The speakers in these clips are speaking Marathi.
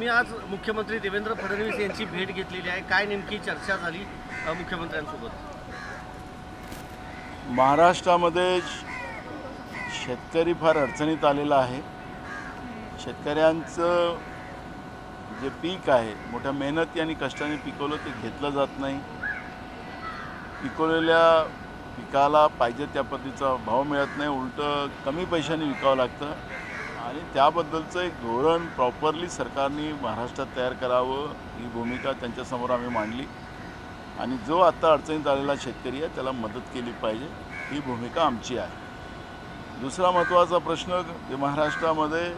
तुम्ही आज मुख्यमंत्री देवेंद्र फडणवीस यांची भेट घेतलेली आहे, काय नेमकी चर्चा झाली मुख्यमंत्र्यांसोबत? महाराष्ट्रामध्ये शेतकरी फार अडचणीत आलेला आहे. शेतकऱ्यांचं जे पीक आहे मोठ्या मेहनती आणि कष्टाने पिकवलं ते घेतलं जात नाही. पिकवलेल्या पिकाला पाहिजे त्या पद्धतीचा भाव मिळत नाही, उलटं कमी पैशाने विकावं लागतं. आणि त्याबद्दलचं एक धोरण प्रॉपरली सरकारने महाराष्ट्रात तयार करावं ही भूमिका त्यांच्यासमोर आम्ही मांडली. आणि जो आत्ता अडचणीत आलेला शेतकरी आहे त्याला मदत केली पाहिजे ही भूमिका आमची आहे. दुसरा महत्त्वाचा प्रश्न जे महाराष्ट्रामध्ये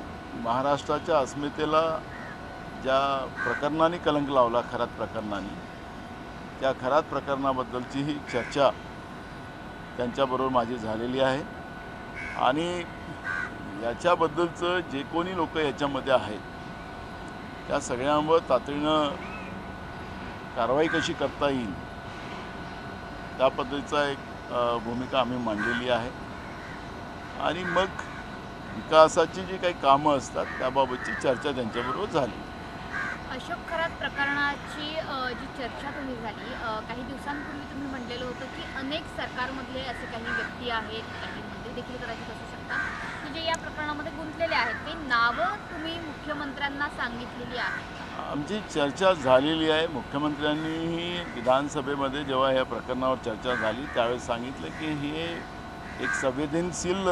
महाराष्ट्राच्या अस्मितेला ज्या प्रकरणाने कलंक लावला, खरात प्रकरणाने, त्या खरात प्रकरणाबद्दलची ही चर्चा त्यांच्याबरोबर माझी झालेली आहे. आणि याच्याबद्दलचं जे कोणी लोक याच्यामध्ये आहेत त्या सगळ्यांवर तातडीनं कारवाई कशी करता येईल त्या पद्धतीचा एक भूमिका आम्ही मांडलेली आहे. आणि मग विकासाची जी काही कामं असतात त्याबाबतची चर्चा त्यांच्याबरोबर झाली. अशोक खरात प्रकरणाची जी चर्चा तुम्ही झाली, काही दिवसांपूर्वी तुम्ही म्हटलेलं होतं की अनेक सरकारमधले असे काही व्यक्ती आहेत, काही मंत्री देखील कदाचित असू शकतात की जे या प्रकरणामध्ये गुंतलेले आहेत, ते नावं तुम्ही मुख्यमंत्र्यांना सांगितलेली आहेत? आमची चर्चा झालेली आहे. मुख्यमंत्र्यांनीही विधानसभेमध्ये जेव्हा या प्रकरणावर चर्चा झाली त्यावेळेस सांगितलं की हे एक संवेदनशील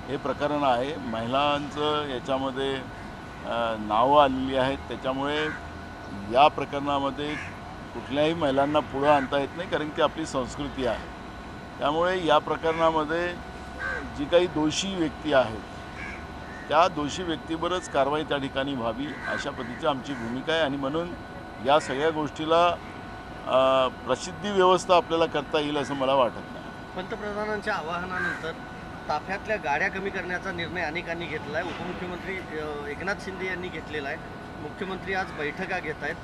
हे प्रकरण आहे. महिलांचं याच्यामध्ये नावं आलेली आहेत, त्याच्यामुळे या प्रकरणामध्ये कुठल्याही महिलांना पुढं आणता येत नाही, कारण की आपली संस्कृती आहे. त्यामुळे या प्रकरणामध्ये जी काही दोषी व्यक्ती आहेत त्या दोषी व्यक्तीवरच कारवाई त्या ठिकाणी व्हावी अशा पद्धतीची आमची भूमिका आहे. आणि म्हणून या सगळ्या गोष्टीला प्रसिद्धी व्यवस्था आपल्याला करता येईल असं मला वाटत नाही. पंतप्रधानांच्या आवाहनानंतर ताफ्यातल्या गाड्या कमी करण्याचा निर्णय अनेकांनी घेतला आहे. उपमुख्यमंत्री एकनाथ शिंदे यांनी घेतलेला आहे. मुख्यमंत्री आज बैठका घेत आहेत.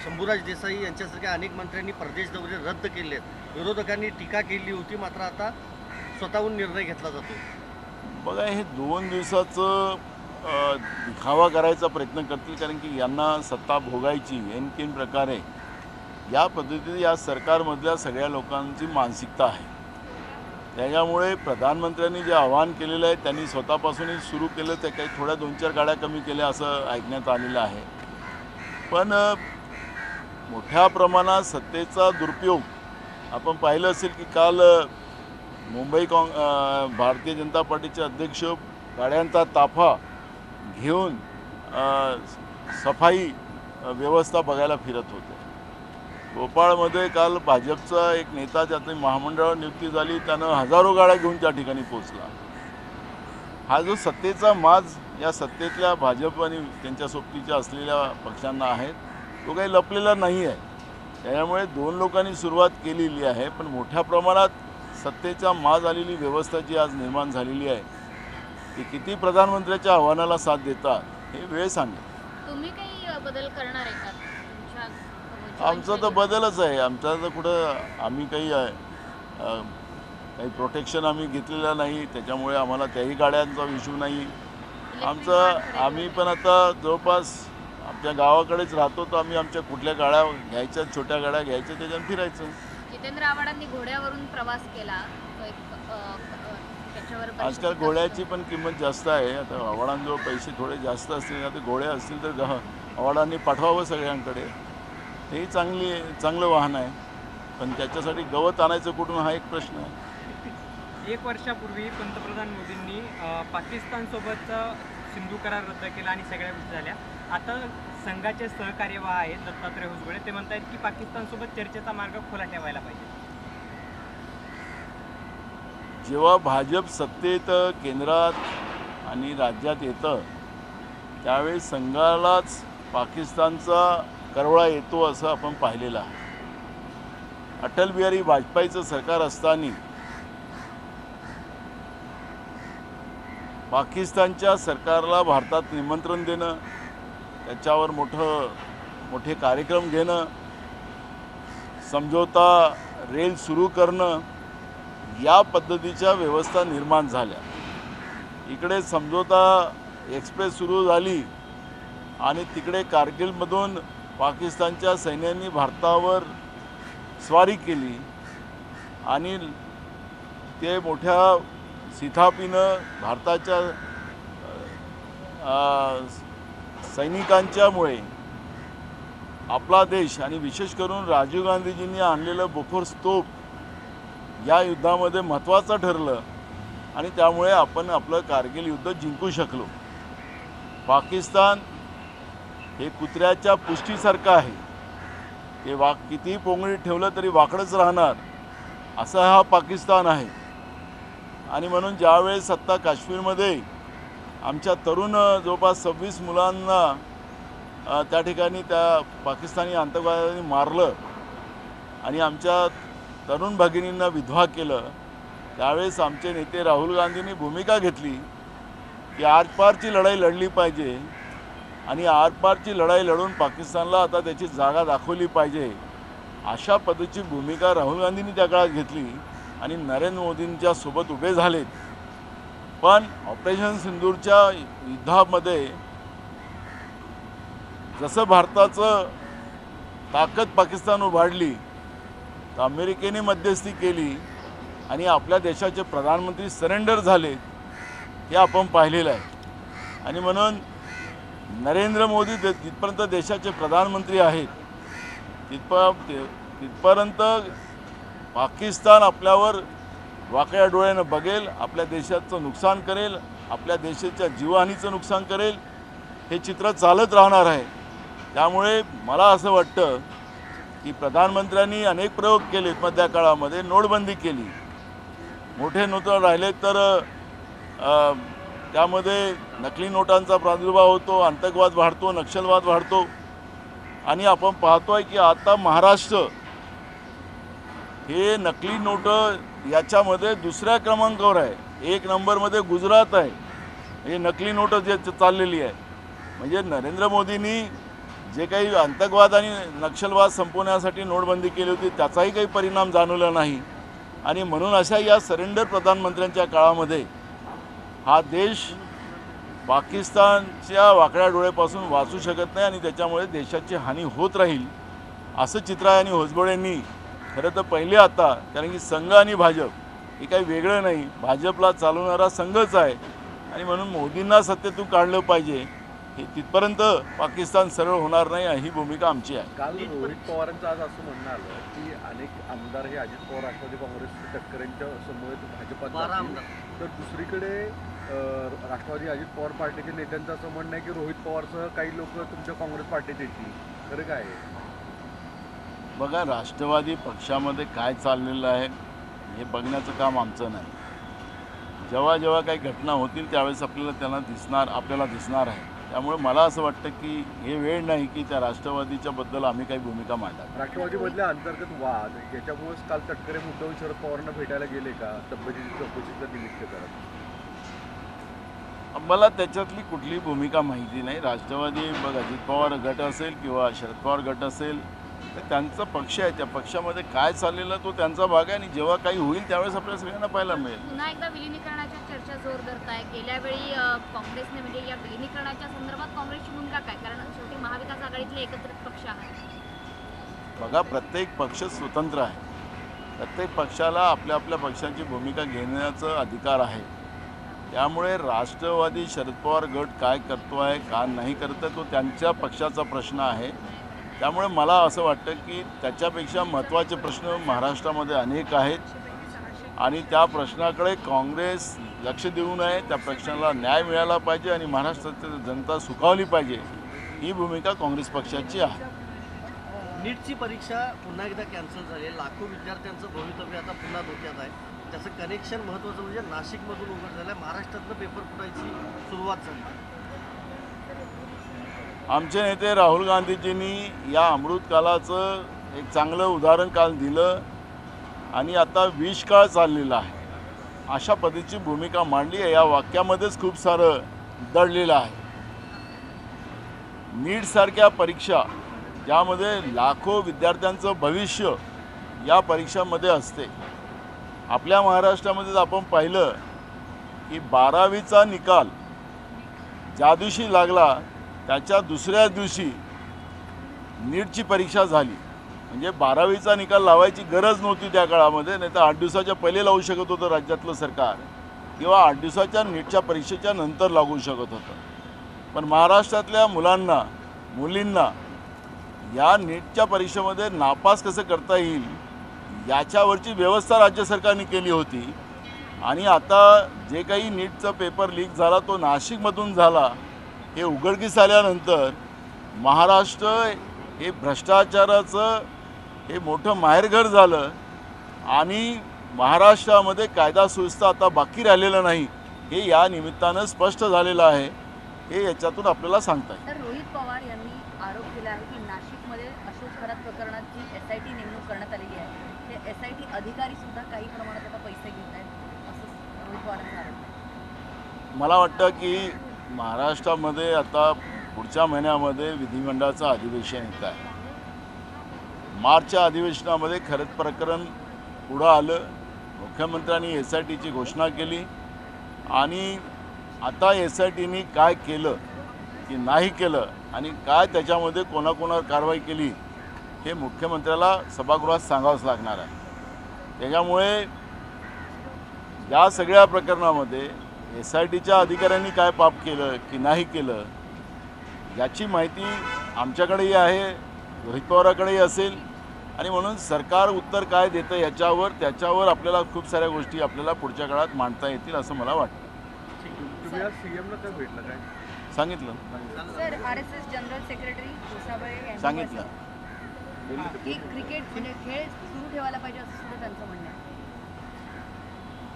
शंभूराज देसाई यांच्यासारख्या अनेक मंत्र्यांनी परदेश दौरे रद्द केले आहेत. विरोधकांनी टीका केली होती, मात्र आता स्वतःहून निर्णय घेतला जातो. बघा, हे 2 दिवसाचं दिखावा करायचा प्रयत्न करतील, कारण की यांना सत्ता भोगायची आणखीन प्रकारे या पद्धतीने या सरकारमधल्या सगळ्या लोकांची मानसिकता आहे. त्याच्यामुळे प्रधानमंत्र्यांनी जे आवाहन केलेलं आहे त्यांनी स्वतःपासूनच सुरू केलं. ते काही थोड्या 2-4 गाड्या कमी केल्या असं ऐकण्यात आलेलं आहे. पण मोठ्या प्रमाणात सत्तेचा दुरुपयोग आपण पाहिलं असेल की काल मुंबई भारतीय जनता पार्टीचे अध्यक्ष गाड्यांचा ताफा घेऊन सफाई व्यवस्था बघायला फिरत होते. भोपाळमध्ये काल भाजपचा एक नेता ज्याची महामंडळावर नियुक्ती झाली त्यानं हजारो गाड्या घेऊन त्या ठिकाणी पोचला. हा जो सत्तेचा माज या सत्तेतल्या भाजप आणि त्यांच्या सोबतीच्या असलेल्या पक्षांना आहे तो काही लपलेला नाही आहे. त्यामुळे 2 लोकांनी सुरुवात केलेली आहे, पण मोठ्या प्रमाणात सत्तेचा माज आलेली व्यवस्था जी आज निर्माण झालेली आहे ती किती प्रधानमंत्र्याच्या आव्हानाला साथ देतात हे वेळ सांगेल. तुम्ही काही बदल करणार आहे का तुमच्या? आमचा तर बदलच आहे. आमचा तर कुठं आम्ही काही प्रोटेक्शन आम्ही घेतलेलं नाही, त्याच्यामुळे आम्हाला त्याही गाड्यांचा इश्यू नाही. आम्ही पण आता जवळपास आमच्या गावाकडेच राहतो, तर आम्ही आमच्या कुठल्या गाड्या घ्यायच्या, छोट्या गाड्या घ्यायच्या, त्याच्यानं फिरायचं. जितेंद्र आव्हाडांनी घोड्यावरून प्रवास केला, आजकाल घोड्याची पण किंमत जास्त आहे. आता आव्हाडांजवळ पैसे थोडे जास्त असतील, आता घोडे असतील तर आव्हाडांनी पाठवावं सगळ्यांकडे. हेही चांगलं वाहन आहे, पण त्याच्यासाठी गवत आणायचं कुठून हा एक प्रश्न आहे. 1 वर्षापूर्वी पंतप्रधान मोदींनी पाकिस्तानसोबतचा सिंधू करार रद्द केला आणि सगळ्या गोष्टी झाल्या. आता संघाचे सहकार्यवाह आहेत दत्तात्रय होसबळे, ते म्हणतात की पाकिस्तानसोबत चर्चेचा मार्ग खुला ठेवायला पाहिजे. जेव्हा भाजप सत्तेत केंद्रात आणि राज्यात येतं त्यावेळी संघालाच पाकिस्तानचा करवळा येतो असं आपण पाहिलेलं आहे. अटल बिहारी वाजपेयीचं सरकार असताना पाकिस्तानच्या सरकारला भारतात निमंत्रण देणं, त्याच्यावर मोठे कार्यक्रम घेणं, समझोता रेल सुरू करणं, या पद्धतीच्या व्यवस्था निर्माण झाल्या. इकडे समझोता एक्सप्रेस सुरू झाली आणि तिकडे कारगिलमधून पाकिस्तानच्या सैन्याने भारतावर स्वारी केली आणि ते मोठ्या सिथापीनं भारताच्या सैनिकांच्यामुळे आपला देश आणि विशेष करून राजीव गांधीजींनी आणलेलं बोफोर्स तोफ या युद्धामध्ये महत्त्वाचं ठरलं आणि त्यामुळे आपण आपलं कारगिल युद्ध जिंकू शकलो. पाकिस्तान हे कुत्र्याच्या पुष्टीसारखं आहे. ते कितीही पोंगळीत ठेवलं तरी वाकडंच राहणार असा हा पाकिस्तान आहे. आणि म्हणून ज्यावेळेस सत्ता काश्मीरमध्ये आमच्या तरुण जवळपास 26 मुलांना त्या ठिकाणी त्या पाकिस्तानी आतंकवाद्यांनी मारलं आणि आमच्या तरुण भगिनींना विधवा केलं, त्यावेळेस आमचे नेते राहुल गांधींनी भूमिका घेतली की आरपारची लढाई लढली पाहिजे आणि आरपारची लढाई लढून पाकिस्तानला आता त्याची जागा दाखवली पाहिजे. अशा पद्धतीची भूमिका राहुल गांधींनी त्या काळात घेतली आणि नरेंद्र मोदींच्या सोबत उभे झालेत. पण ऑपरेशन सिंदूरच्या युद्धामध्ये जसं भारताचं ताकद पाकिस्तान उभारली तर अमेरिकेने मध्यस्थी केली आणि आपल्या देशाचे प्रधानमंत्री सरेंडर झाले हे आपण पाहिलेलं आहे. आणि म्हणून नरेंद्र मोदी जिथपर्यंत देशाचे प्रधानमंत्री आहेत तिथपर्यंत पाकिस्तान आपल्यावर वाकड्या डोळ्यानं बघेल, आपल्या देशाचं नुकसान करेल, आपल्या देशाच्या जीवहानीचं नुकसान करेल. हे चित्र चालत राहणार आहे. त्यामुळे मला असं वाटतं की प्रधानमंत्र्यांनी अनेक प्रयोग केलेत. मध्य काळामध्ये नोटबंदी केली, मोठे नोट राहिले तर त्यामध्ये नकली नोटांचा प्रादुर्भाव होतो, आतंकवाद वाढतो, नक्षलवाद वाढतो. आणि आपण पाहतोय की आता महाराष्ट्र हे नकली नोट याच्यामध्ये दुसऱ्या क्रमांकावर आहे. 1 नंबरमध्ये गुजरात आहे. हे नकली नोट जे चाललेली आहे म्हणजे नरेंद्र मोदींनी जे काही आतंकवाद आणि नक्षलवाद संपवण्यासाठी नोटबंदी केली होती त्याचाही काही परिणाम जाणवला नाही. आणि म्हणून अशा या सरेंडर प्रधानमंत्र्यांच्या काळामध्ये हा देश पाकिस्तानच्या वाकड्या डोळ्यापासून वाचू शकत नाही आणि त्याच्यामुळे देशाची हानी होत राहील असं चित्र आहे. आणि होसबळेंनी खरं तर पहिले आता, कारण की संघ आणि भाजप हे काही वेगळं नाही, भाजपला चालवणारा संघच आहे आणि म्हणून मोदींना सत्तेतून काढलं पाहिजे. हे तिथपर्यंत पाकिस्तान सरळ होणार नाही ही भूमिका आमची आहे. काल रोहित पवारांचं आज असं म्हणणं आलं की अनेक आमदार हे अजित पवार राष्ट्रवादी काँग्रेस तटकरेंच्या समवेत भाजपात जातील. तर दुसरीकडे राष्ट्रवादी अजित पवार पार्टीच्या नेत्यांचं असं म्हणणं आहे की रोहित पवारसह काही लोक तुमच्या काँग्रेस पार्टीत येतील. खरं काय आहे? बघा, राष्ट्रवादी पक्षामध्ये काय चाललेलं आहे हे बघण्याचं काम आमचं नाही. जेव्हा जेव्हा काही घटना होतील त्यावेळेस आपल्याला दिसणार आहे. त्यामुळे मला असं वाटतं की हे वेळ नाही की त्या राष्ट्रवादीच्या बद्दल आम्ही काही भूमिका मांडावी. राष्ट्रवादीमधल्या अंतर्गत वाद याच्यामुळेच काल तटकरे मुद्दाम शरद पवारांना भेटायला गेले का तब्येतीची चौकशीचं निमित्त करत? मला त्याच्यातली कुठलीही भूमिका माहिती नाही. राष्ट्रवादी अजित पवार गट असेल किंवा शरद पवार गट असेल तर त्यांचा पक्ष आहे, त्या पक्षामध्ये काय चाललेलं तो त्यांचा भाग आहे आणि जेव्हा काही होईल त्यावेळेस आपल्या सगळ्यांना पाहायला मिळेल. पुन्हा एकदा विलिनीकरणाच्या चर्चा जोर धरत आहे. गेल्या वेळी काँग्रेसने म्हणजे या विलिनीकरणाच्या संदर्भात काँग्रेसची भूमिका काय? कारण शेवटी महाविकास आघाडीतले एकत्रित पक्ष आहेत. बघा, प्रत्येक पक्ष स्वतंत्र आहे. प्रत्येक पक्षाला आपल्या आपल्या पक्षाची भूमिका घेण्याचा अधिकार आहे. त्यामुळे राष्ट्रवादी शरद पवार गट काय करतो आहे का नाही करत आहे तो त्यांच्या पक्षाचा प्रश्न आहे. त्यामुळे मला असं वाटतं की त्याच्यापेक्षा महत्त्वाचे प्रश्न महाराष्ट्रामध्ये अनेक आहेत आणि त्या प्रश्नाकडे काँग्रेस लक्ष देऊ नये. त्या प्रश्नाला न्याय मिळाला पाहिजे आणि महाराष्ट्राची जनता सुखावली पाहिजे ही भूमिका काँग्रेस पक्षाची आहे. नीटची परीक्षा पुन्हा एकदा कॅन्सल झाली आहे. लाखो विद्यार्थ्यांचं भवितव्य आता पुन्हा धोक्यात आहे. त्याचं कनेक्शन महत्त्वाचं म्हणजे नाशिकमधून उघड झालं आहे. महाराष्ट्रातलं पेपर फुटायची सुरुवात झाली. आमचे नेते राहुल गांधीजींनी या अमृतकालाचं एक चांगलं उदाहरण काल दिलं आणि आता विषकाळ चाललेला आहे अशा पद्धतीची भूमिका मांडली आहे. या वाक्यामध्येच खूप सारं दडलेलं आहे. नीटसारख्या परीक्षा ज्यामध्ये लाखो विद्यार्थ्यांचं भविष्य या परीक्षामध्ये असते. आपल्या महाराष्ट्रामध्ये आपण पाहिलं की 12वीचा निकाल ज्या दिवशी लागला त्याच्या दुसऱ्या दिवशी नीटची परीक्षा झाली. म्हणजे 12वीचा निकाल लावायची गरज नव्हती त्या काळामध्ये, नाही तर 8 दिवसाच्या पहिले लावू शकत होतं राज्यातलं सरकार, किंवा 8 दिवसाच्या नीटच्या परीक्षेच्या नंतर लागू शकत होतं. पण महाराष्ट्रातल्या मुलांना मुलींना या नीटच्या परीक्षेमध्ये नापास कसं करता येईल याच्यावरची व्यवस्था राज्य सरकारने केली होती. आणि आता जे काही नीटचा पेपर लीक झाला तो नाशिकमधून झाला हे उघडकीस आल्यानंतर महाराष्ट्र हे भ्रष्टाचाराचं हे मोठं माहेरघर झालं आणि महाराष्ट्रामध्ये कायदा सुव्यवस्था आता बाकी राहिलेलं नाही हे या निमित्तानं स्पष्ट झालेलं आहे. हे याच्यातून आपल्याला सांगता येईल. तर रोहित पवार यांनी आरोप केला आहे की नाशिकमध्ये अशोक खरात प्रकरणात जी SIT नेमणूक करण्यात आलेली आहे ते SIT अधिकारी सुद्धा काही प्रमाणात आता पैसे घेत आहेत असं रोहित पवारांचा आरोप आहे. मला वाटतं की महाराष्ट्रामध्ये आता पुढच्या महिन्यामध्ये विधिमंडळाचं अधिवेशन येत आहे. मार्चच्या अधिवेशनामध्ये खरंच प्रकरण पुढं आलं. मुख्यमंत्र्यांनी SITची घोषणा केली आणि आता SITनी काय केलं की नाही केलं आणि काय त्याच्यामध्ये कोणाकोणावर कारवाई केली हे मुख्यमंत्र्याला सभागृहात सांगावंच लागणार आहे. त्याच्यामुळे या सगळ्या प्रकरणामध्ये SITच्या अधिकाऱ्यांनी काय पाप केलं की नाही केलं याची माहिती आमच्याकडेही आहे, रोहित पवाराकडेही असेल. आणि म्हणून सरकार उत्तर काय देतं त्याच्यावर आपल्याला खूप साऱ्या गोष्टी आपल्याला पुढच्या काळात मांडता येतील असं मला वाटतं. तुम्ही आज CMला काय भेटलं काय सांगितलं सर RSS जनरल सेक्रेटरी गोसाबळे यांनी सांगितलं की क्रिकेट म्हणजे खेळ सुरू ठेवायला पाहिजे असं सुद्धा त्यांचं म्हणणं आहे.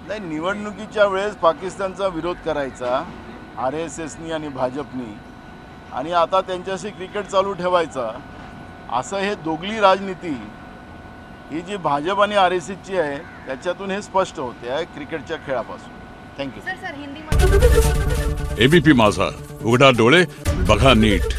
नाही, निवडणुकीच्या वेळेस पाकिस्तानचा विरोध करायचा RSSनी आणि भाजपनी, आणि आता त्यांच्याशी क्रिकेट चालू ठेवायचा, असं हे दोघली राजनीती ही जी भाजप आणि RSSची आहे त्याच्यातून हे स्पष्ट होते आहे क्रिकेटच्या खेळापासून. थँक्यू. सर हिंदीमध्ये ABP माझा, उघडा डोळे बघा नीट.